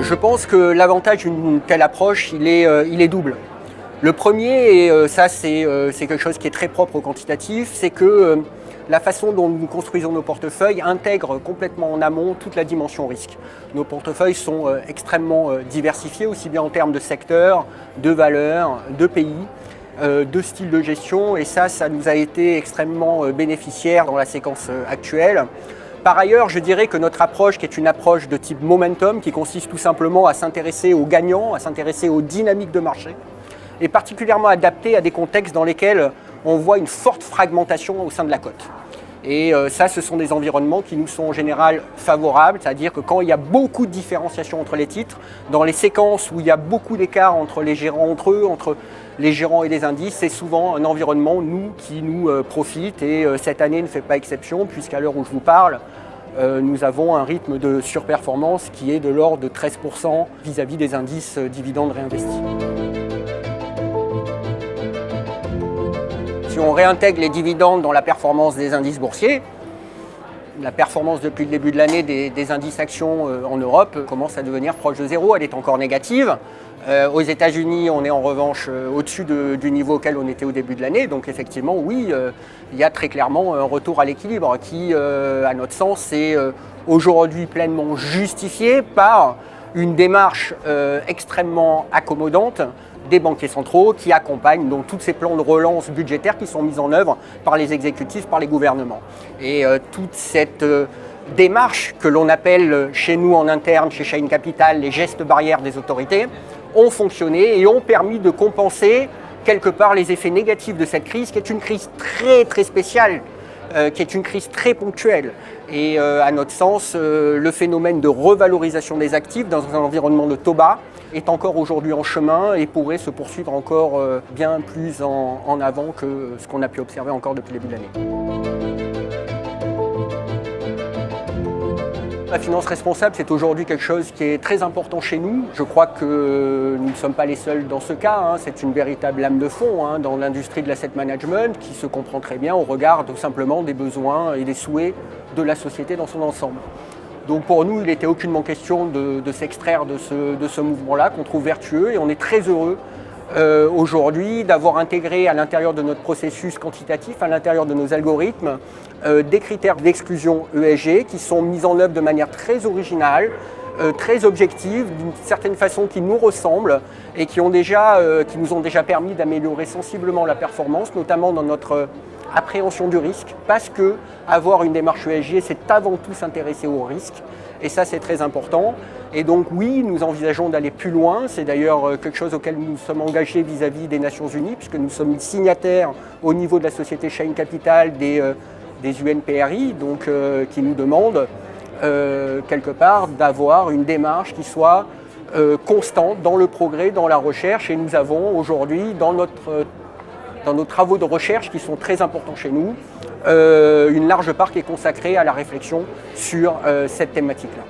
Je pense que l'avantage d'une telle approche, il est double. Le premier, et ça c'est quelque chose qui est très propre au quantitatif, c'est que la façon dont nous construisons nos portefeuilles intègre complètement en amont toute la dimension risque. Nos portefeuilles sont extrêmement diversifiés, aussi bien en termes de secteurs, de valeurs, de pays, de styles de gestion, et ça nous a été extrêmement bénéficiaire dans la séquence actuelle. Par ailleurs, je dirais que notre approche, qui est une approche de type momentum, qui consiste tout simplement à s'intéresser aux gagnants, à s'intéresser aux dynamiques de marché, est particulièrement adaptée à des contextes dans lesquels on voit une forte fragmentation au sein de la cote. Et ça, ce sont des environnements qui nous sont en général favorables, c'est-à-dire que quand il y a beaucoup de différenciation entre les titres, dans les séquences où il y a beaucoup d'écart entre les gérants entre eux, entre les gérants et les indices, c'est souvent un environnement, qui nous profite, et cette année ne fait pas exception, puisqu'à l'heure où je vous parle, nous avons un rythme de surperformance qui est de l'ordre de 13% vis-à-vis des indices dividendes réinvestis. Si on réintègre les dividendes dans la performance des indices boursiers, la performance depuis le début de l'année des indices actions en Europe commence à devenir proche de zéro, elle est encore négative. Aux États-Unis, on est en revanche au-dessus du niveau auquel on était au début de l'année. Donc effectivement, oui, il y a très clairement un retour à l'équilibre qui, à notre sens, est aujourd'hui pleinement justifié par une démarche extrêmement accommodante des banquiers centraux qui accompagnent donc tous ces plans de relance budgétaires qui sont mis en œuvre par les exécutifs, par les gouvernements. Et toute cette démarche que l'on appelle chez nous en interne, chez Cheyne Capital, les gestes barrières des autorités, ont fonctionné et ont permis de compenser quelque part les effets négatifs de cette crise, qui est une crise très très spéciale, qui est une crise très ponctuelle. Et à notre sens, le phénomène de revalorisation des actifs dans un environnement de taux bas est encore aujourd'hui en chemin et pourrait se poursuivre encore bien plus en avant que ce qu'on a pu observer encore depuis le début de l'année. La finance responsable, c'est aujourd'hui quelque chose qui est très important chez nous. Je crois que nous ne sommes pas les seuls dans ce cas. C'est une véritable lame de fond dans l'industrie de l'asset management qui se comprend très bien au regard tout simplement des besoins et des souhaits de la société dans son ensemble. Donc pour nous, il n'était aucunement question de s'extraire de ce mouvement-là qu'on trouve vertueux, et on est très heureux aujourd'hui d'avoir intégré à l'intérieur de notre processus quantitatif, à l'intérieur de nos algorithmes, des critères d'exclusion ESG qui sont mis en œuvre de manière très originale, très objective, d'une certaine façon qui nous ressemble et qui nous ont déjà permis d'améliorer sensiblement la performance, notamment dans notre appréhension du risque, parce que avoir une démarche ESG, c'est avant tout s'intéresser au risque, et ça c'est très important. Et donc oui, nous envisageons d'aller plus loin, c'est d'ailleurs quelque chose auquel nous sommes engagés vis-à-vis des Nations Unies, puisque nous sommes signataires au niveau de la société Cheyne Capital des UNPRI, donc qui nous demandent quelque part d'avoir une démarche qui soit constante dans le progrès, dans la recherche, et nous avons aujourd'hui dans nos travaux de recherche qui sont très importants chez nous, une large part qui est consacrée à la réflexion sur cette thématique-là.